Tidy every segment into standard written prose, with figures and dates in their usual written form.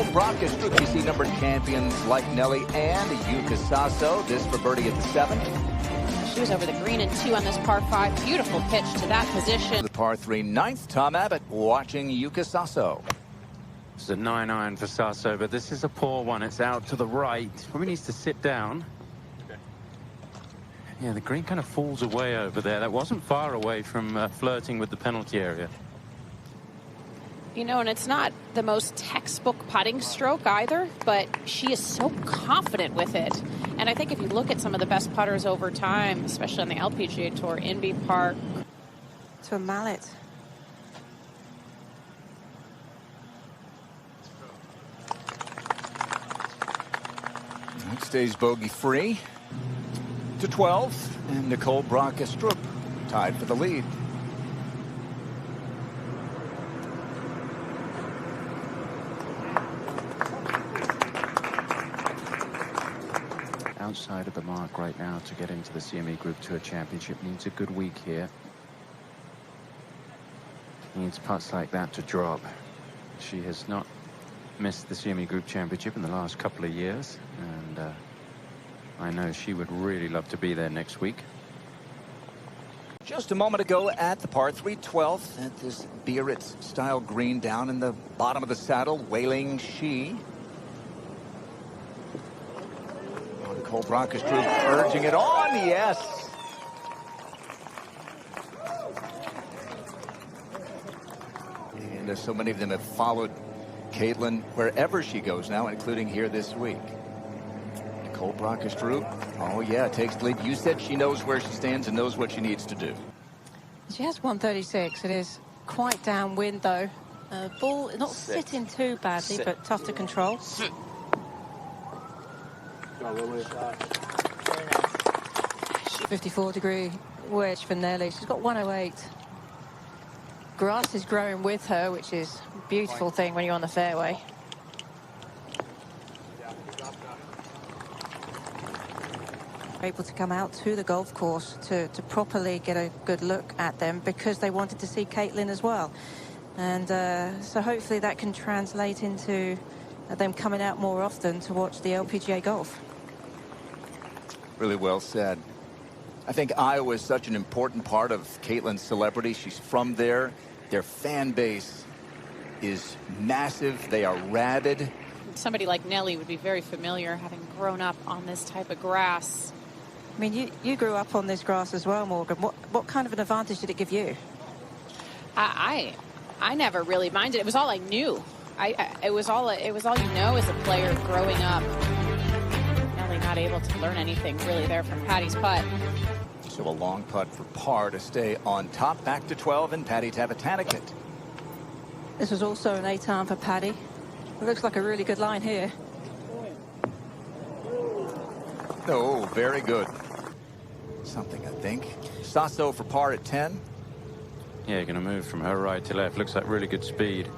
Nicole Brockes, you see number champions like Nelly and Yuka Saso. This for birdie at the 7th. She was over the green and 2 on this par 5. Beautiful pitch to that position. The par 3 9th, Tom Abbott watching Yuka Saso. It's a 9-iron for Saso, but this is a poor one. It's out to the right. Probably needs to sit down. Yeah, the green kind of falls away over there. That wasn't far away from flirting with the penalty area. You know, and it's not the most textbook putting stroke either, but she is so confident with it. And I think if you look at some of the best putters over time, especially on the LPGA Tour, Inbee Park. To a mallet. It stays bogey free to 12, and Nicole Brockes tied for the lead. Outside of the mark right now to get into the CME Group Tour Championship. Needs a good week here. Needs putts like that to drop. She has not missed the CME Group Championship in the last couple of years, and I know she would really love to be there next week. Just a moment ago at the par 3 12th at this Biarritz-style green down in the bottom of the saddle, Wei-Ling Shi. Nicole Brockes urging it on, yes. And so many of them have followed Caitlin wherever she goes now, including here this week. Nicole Brockes, oh yeah, takes the lead. You said she knows where she stands and knows what she needs to do. She has 136. It is quite downwind though. Ball not sitting too badly, but tough to control. 54-degree wedge for Nelly. She's got 108. Grass is growing with her, which is a beautiful thing when you're on the fairway. Able to come out to the golf course to properly get a good look at them because they wanted to see Caitlin as well. And so hopefully that can translate into them coming out more often to watch the LPGA golf. Really well said. I think Iowa is such an important part of Caitlin's celebrity. She's from there. Their fan base is massive. They are rabid. Somebody like Nelly would be very familiar, having grown up on this type of grass. I mean, you grew up on this grass as well, Morgan. What kind of an advantage did it give you? I never really minded. It was all I knew. It was all you know as a player growing up. Nelly not able to learn anything really there from Patty's putt. So a long putt for par to stay on top. Back to 12, and Patty to have a Taniket. This was also an 8-iron for Patty. It looks like a really good line here. Oh, very good. Something, I think. Saso for par at 10. Yeah, you're going to move from her right to left. Looks like really good speed.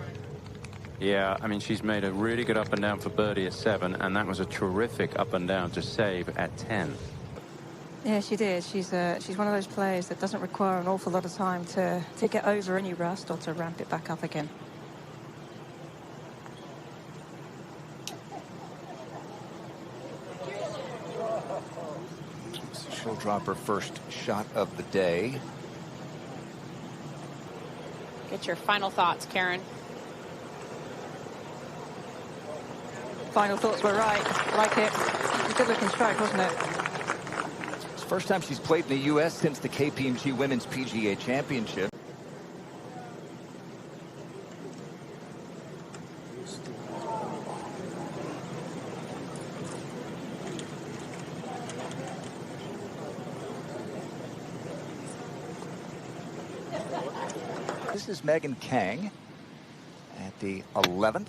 Yeah, I mean, she's made a really good up and down for birdie at 7, and that was a terrific up and down to save at 10. Yeah, she did. She's one of those players that doesn't require an awful lot of time to get over any rust or to ramp it back up again. She'll drop her first shot of the day. Get your final thoughts, Karen. Final thoughts were right. Like it. It was a good-looking strike, wasn't it? It's the first time she's played in the U.S. since the KPMG Women's PGA Championship. This is Megan Kang at the 11th.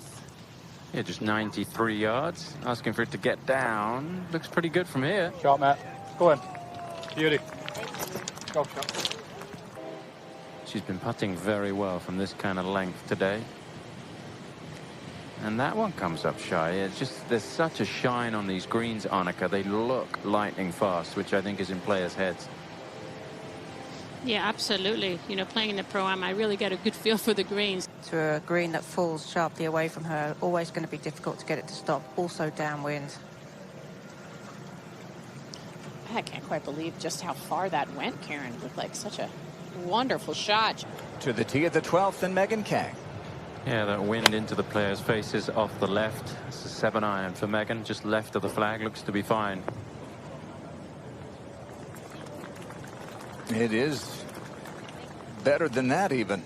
Yeah, just 93 yards. Asking for it to get down. Looks pretty good from here. Shot, Matt. Go on. Beauty. Go, shot. She's been putting very well from this kind of length today. And that one comes up shy. It's just, there's such a shine on these greens, ANNIKA. They look lightning fast, which I think is in players' heads. Yeah, absolutely. You know, playing in the Pro-Am, I really get a good feel for the greens. To a green that falls sharply away from her, always going to be difficult to get it to stop. Also downwind. I can't quite believe just how far that went, Karen. It looked like such a wonderful shot. To the tee of the 12th and Megan Kang. Yeah, that wind into the players' faces off the left. It's a 7-iron for Megan, just left of the flag. Looks to be fine. It is better than that even.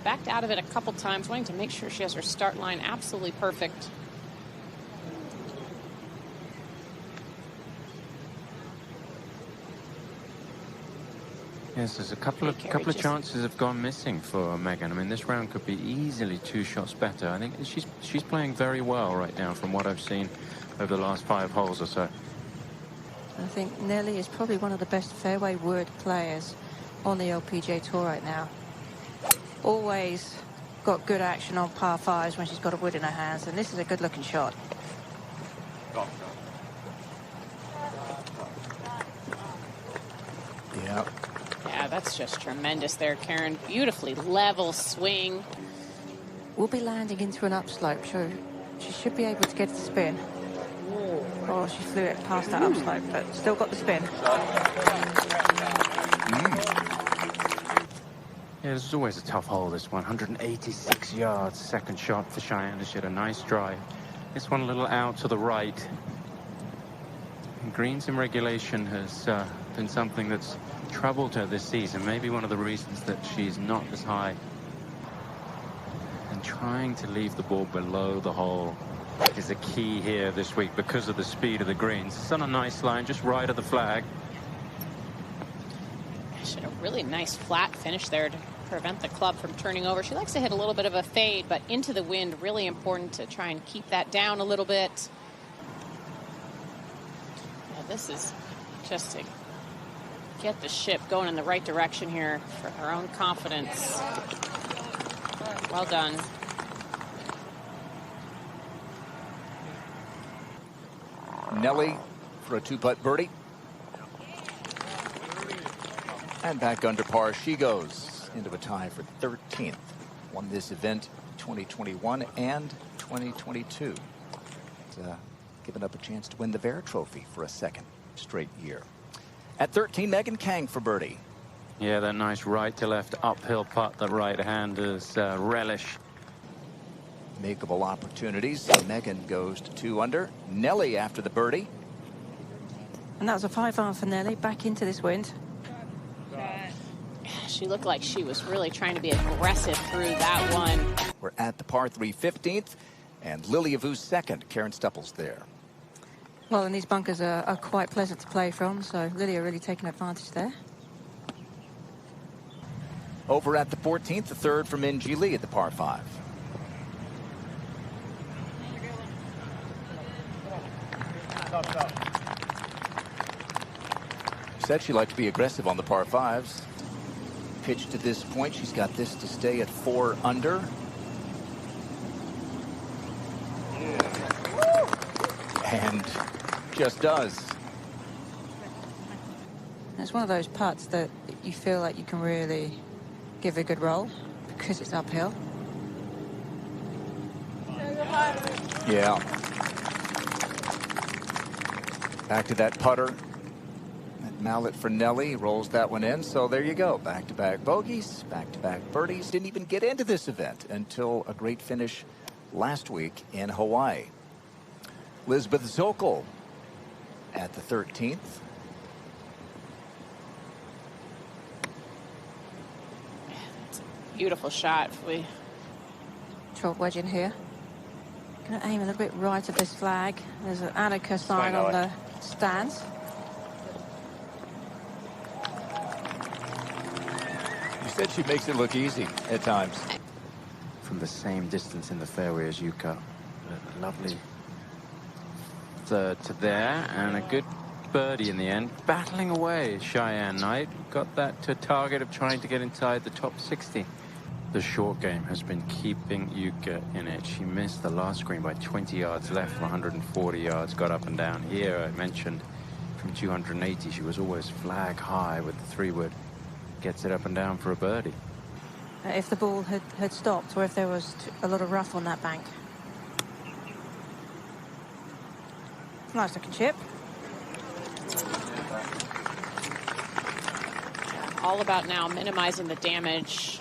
Backed out of it a couple times, wanting to make sure she has her start line absolutely perfect. Yes, there's a couple of chances have gone missing for Megan. I mean, this round could be easily 2 shots better. I think she's playing very well right now from what I've seen over the last 5 holes or so. I think Nelly is probably one of the best fairway wood players on the LPGA Tour right now. Always got good action on par 5s when she's got a wood in her hands, and this is a good-looking shot. Yeah. Yeah, that's just tremendous there, Karen. Beautifully level swing. We'll be landing into an upslope, so she should be able to get the spin. Oh, she flew it past that upslope, but still got the spin. Yeah, this is always a tough hole, this one. 186 yards, second shot for Cheyenne. She had a nice drive. This one a little out to the right. And greens in regulation has been something that's troubled her this season. Maybe one of the reasons that she's not as high. And trying to leave the ball below the hole is a key here this week because of the speed of the greens. It's on a nice line, just right of the flag. She had a really nice flat finish there to prevent the club from turning over. She likes to hit a little bit of a fade, but into the wind, really important to try and keep that down a little bit. Yeah, this is just to get the ship going in the right direction here for her own confidence. Well done. Nelly for a 2-putt birdie. And back under par she goes into a tie for 13th. Won this event 2021 and 2022. Given up a chance to win the Vera Trophy for a second straight year. At 13, Megan Kang for birdie. Yeah, that nice right to left uphill putt, the right handers relish. Makeable opportunities. Megan goes to 2 under. Nelly after the birdie. And that was a 5-iron for Nelly, back into this wind. She looked like she was really trying to be aggressive through that one. We're at the par 3 15th, and Lily Avu's second. Karen Stupples there. Well, and these bunkers are quite pleasant to play from, so Lily are really taking advantage there. Over at the 14th, the third from Min-Ji Lee at the par 5. Said she liked to be aggressive on the par 5s. Pitch to this point, she's got this to stay at 4 under. And just does. It's one of those putts that you feel like you can really give a good roll because it's uphill. Yeah. Back to that putter. That mallet for Nelly rolls that one in. So there you go. Back-to-back bogeys, back-to-back birdies. Didn't even get into this event until a great finish last week in Hawaii. Lisbeth Zokol at the 13th. Beautiful shot. Drop wedge in here. Going to aim a little bit right of this flag. There's an ANNIKA sign on the stands. You said she makes it look easy at times. From the same distance in the fairway as Yuka. Lovely third to there, and a good birdie in the end. Battling away, Cheyenne Knight. Got that to a target of trying to get inside the top 60. The short game has been keeping Yuka in it. She missed the last green by 20 yards left from 140 yards. Got up and down here. I mentioned from 280, she was always flag high with the 3-wood. gets it up and down for a birdie. If the ball had stopped, or if there was a lot of rough on that bank. Nice looking chip. All about now minimizing the damage.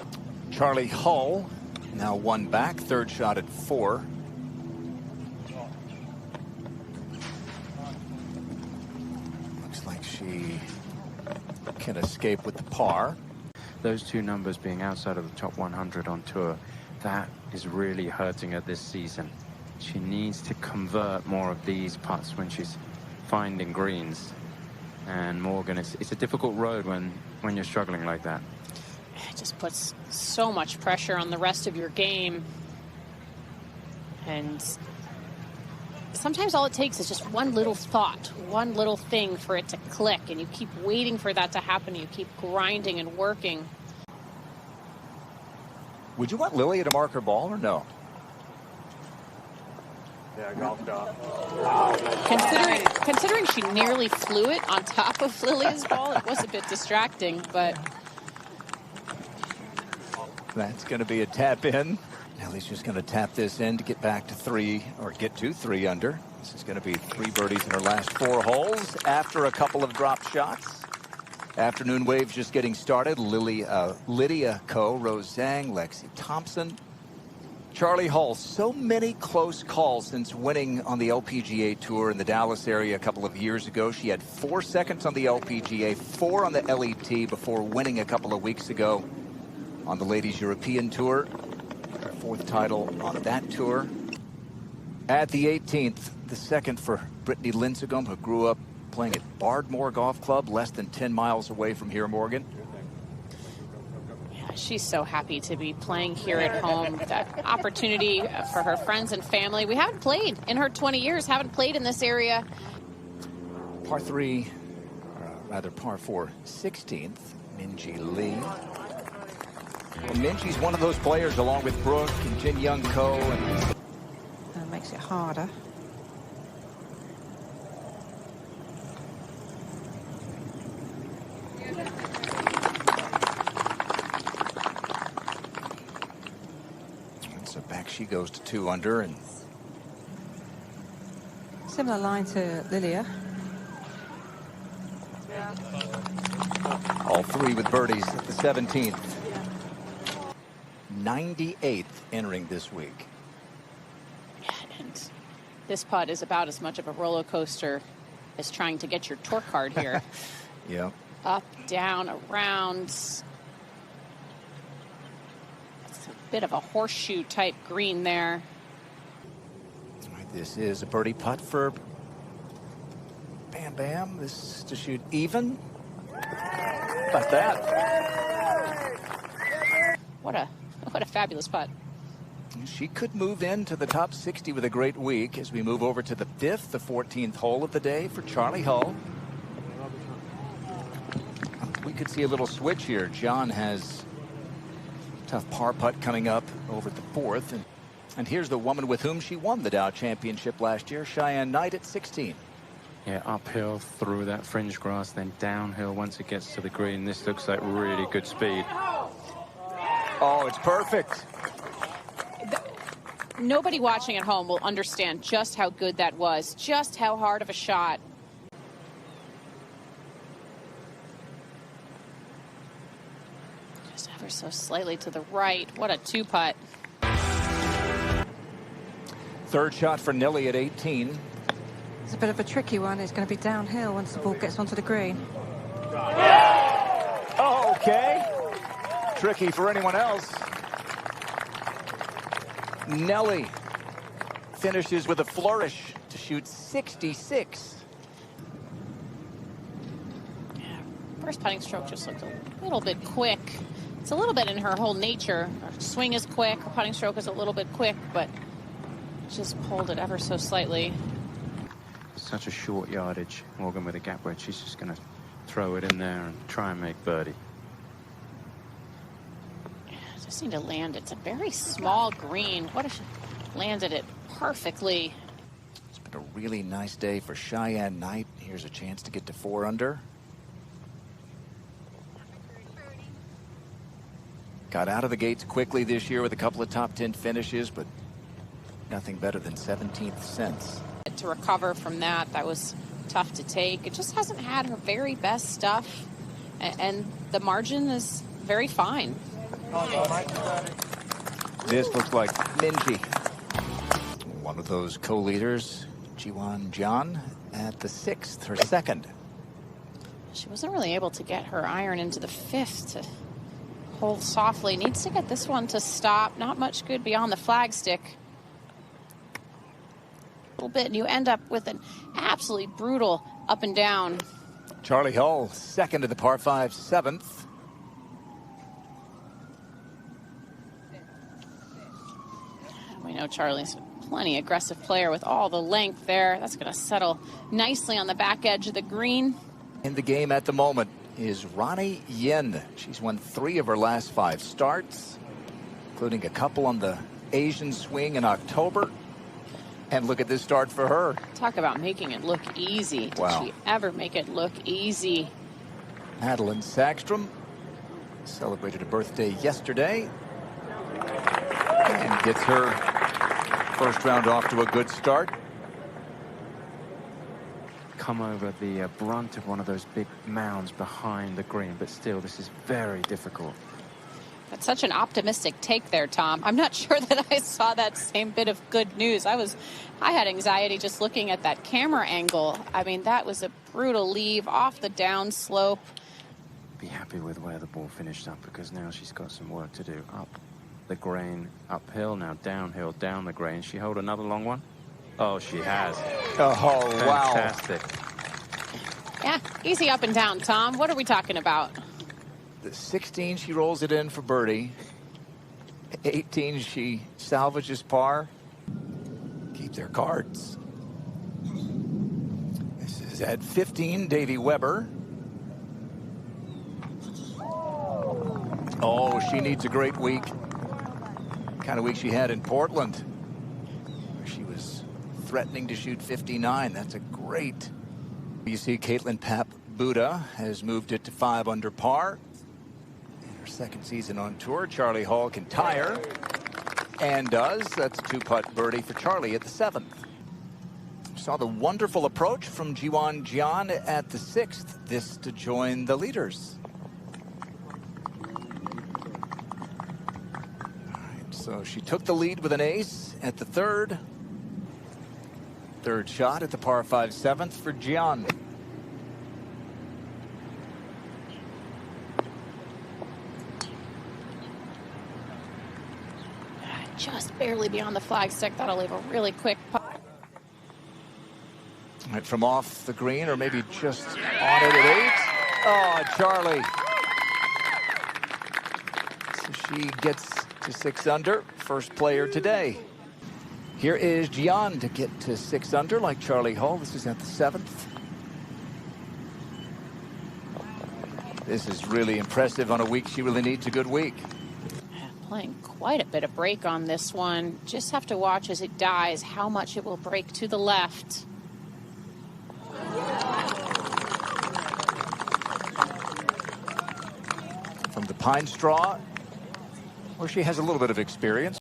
Charlie Hull now one back, third shot at 4. Looks like she can escape with the par. Those two numbers being outside of the top 100 on tour, that is really hurting her this season. She needs to convert more of these putts when she's finding greens. And Morgan, it's a difficult road when you're struggling like that. It just puts so much pressure on the rest of your game. And sometimes all it takes is just one little thought, one little thing for it to click, and you keep waiting for that to happen. You keep grinding and working. Would you want Lilia to mark her ball or no? Yeah, golf shot. Considering she nearly flew it on top of Lilia's ball, it was a bit distracting, but that's going to be a tap in. Nelly's just going to tap this in to get back to 3, or get to 3 under. This is going to be 3 birdies in her last 4 holes after a couple of drop shots. Afternoon waves just getting started. Lydia Ko, Rose Zhang, Lexi Thompson, Charlie Hull. So many close calls since winning on the LPGA Tour in the Dallas area a couple of years ago. She had 4 seconds on the LPGA, 4 on the LET before winning a couple of weeks ago on the Ladies European Tour. Her 4th title on that tour. At the 18th, the second for Brittany Lincecum, who grew up playing at Bardmore Golf Club, less than 10 miles away from here, Morgan. yeah, she's so happy to be playing here at home. That opportunity for her friends and family. We haven't played in her 20 years, haven't played in this area. Par 3, rather par 4, 16th, Minjee Lee. And Minjee's one of those players, along with Brooke and Jin Young Ko. And That makes it harder. so back she goes to 2 under. And Similar line to Lilia. all 3 with birdies at the 17th. 98th entering this week. And this putt is about as much of a roller coaster as trying to get your tour card here. Yeah. Up, down, around. It's a bit of a horseshoe type green there. All right, this is a birdie putt for Bam Bam. This is to shoot even. How about that? What a fabulous putt. She could move into the top 60 with a great week as we move over to the 5th, the 14th hole of the day for Charlie Hull. We could see a little switch here. John has a tough par putt coming up over the 4th. And here's the woman with whom she won the Dow Championship last year, Cheyenne Knight, at 16. Yeah, uphill through that fringe grass, then downhill once it gets to the green. This looks like really good speed. Oh, it's perfect. Nobody watching at home will understand just how good that was, just how hard of a shot. Just ever so slightly to the right. What a 2-putt. 3rd shot for Nelly at 18. It's a bit of a tricky one. It's going to be downhill once the ball gets onto the green. Oh, okay. Tricky for anyone else. Nelly finishes with a flourish to shoot 66. Yeah, first putting stroke just looked a little bit quick. It's a little bit in her whole nature. Her swing is quick, her putting stroke is a little bit quick, but just pulled it ever so slightly. Such a short yardage, Morgan, with a gap wedge. She's just going to throw it in there and try and make birdie. Just need to land. It's a very small green. What if she landed it perfectly? It's been a really nice day for Cheyenne Knight. Here's a chance to get to 4 under. Got out of the gates quickly this year with a couple of top 10 finishes, but nothing better than 17th since. To recover from that, that was tough to take. It just hasn't had her very best stuff, and the margin is very fine. This looks like Minji. One of those co-leaders, Jiwon Jeon, at the 6th, her second. She wasn't really able to get her iron into the 5th to hold softly. Needs to get this one to stop. Not much good beyond the flagstick. A little bit, and you end up with an absolutely brutal up and down. Charlie Hull, second to the par 5, 7th. We know Charlie's a plenty aggressive player with all the length there. That's going to settle nicely on the back edge of the green. In the game at the moment is Ronnie Yen. She's won 3 of her last 5 starts, including a couple on the Asian swing in October. And look at this start for her. Talk about making it look easy. Did Wow. she ever make it look easy? Madeline Sackstrom celebrated a birthday yesterday and gets her first round off to a good start. Come over the brunt of one of those big mounds behind the green, but still, this is very difficult. That's such an optimistic take there, Tom. I'm not sure that I saw that same bit of good news. I had anxiety just looking at that camera angle. I mean, that was a brutal leave off the down slope. Be happy with where the ball finished up, because now she's got some work to do. Up the green, uphill, now downhill, down the green. She hold another long one? Oh, she has. Oh, wow. Fantastic. Yeah, easy up and down, Tom. What are we talking about? The 16, she rolls it in for birdie. 18, she salvages par. Keep their cards. This is at 15, Davy Weber. Oh, she needs a great week. Kind of week she had in Portland, where she was threatening to shoot 59. That's a great. You see Caitlin Papp Buddha has moved it to 5 under par. In her second season on tour, Charlie Hall can tie her, and does. That's a 2-putt birdie for Charlie at the 7th. Saw the wonderful approach from Jiwon Jeon at the 6th. This to join the leaders. All right, so she took the lead with an ace at the 3rd. Third shot at the par 5 7th for Jeon. Just barely beyond the flagstick. That'll leave a really quick putt. Right from off the green, or maybe just on it at 8. Oh, Charlie. So she gets to 6 under. First player today. Here is Jeon to get to 6 under like Charlie Hull. This is at the 7th. This is really impressive on a week she really needs a good week. Playing quite a bit of break on this one. Just have to watch as it dies how much it will break to the left. From the pine straw, where she has a little bit of experience.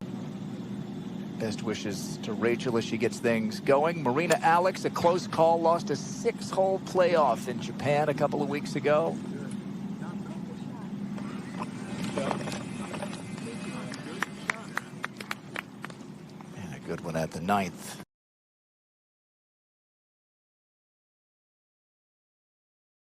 Best wishes to Rachel as she gets things going. Marina Alex, a close call, lost a 6-hole playoff in Japan a couple of weeks ago. And a good one at the 9th.